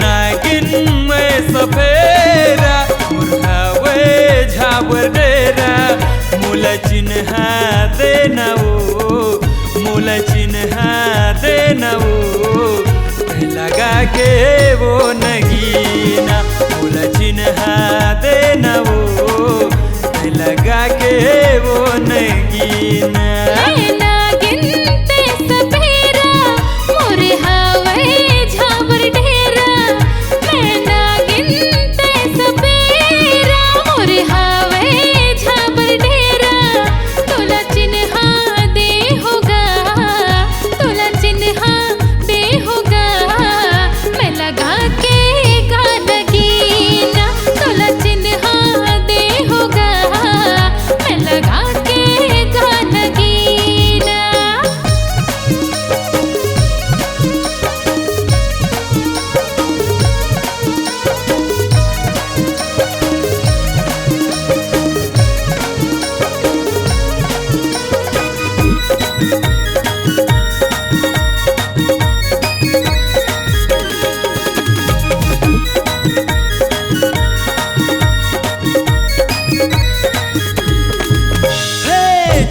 नागिन में सफेरा मुरहावे झाबर डेरा मूल चिन्ह देना वो मूल चिन्ह देना वो लगा के वो नगीना मूल चिन्ह देना वो लगा के वो नगीना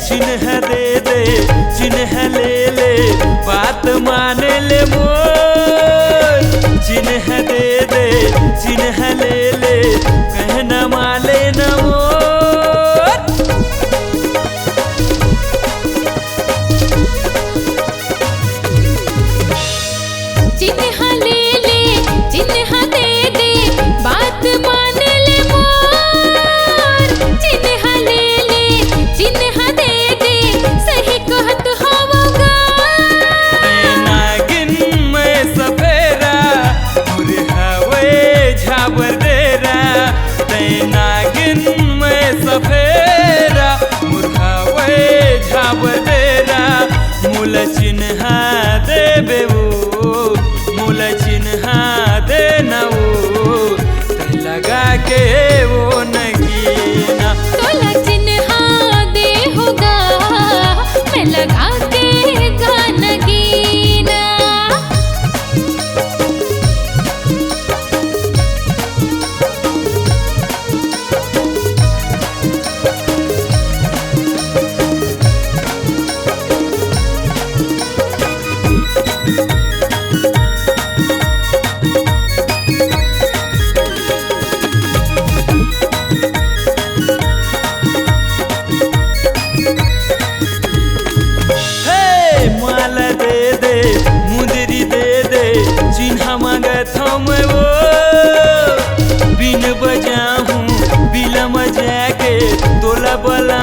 चिन्ह दे दे चिन्ह ले ले बात मान ले मोर चिन्ह दे दे चिन्ह ले ले कहना माले न मोर चिन्ह ले ले चिन्ह दे दे बात मान ले मोर चिन्ह ले ले चिन्ह सही कहत होगा नागिन में सफेरा मुरहावे झाबर डेरा नागिन में सफेरा मुरहावे झाबर डेरा मूल चिन्ह देबे वो मूल चिन्ह देना वो लगा के वो नगीना तोला चिन्ह दे होगा मैं लगा के गाना गीना माला दे दे मुंदरी दे दे चिन्ह मांगत हम वो बिन बजाऊं बिलम जाके तोला बला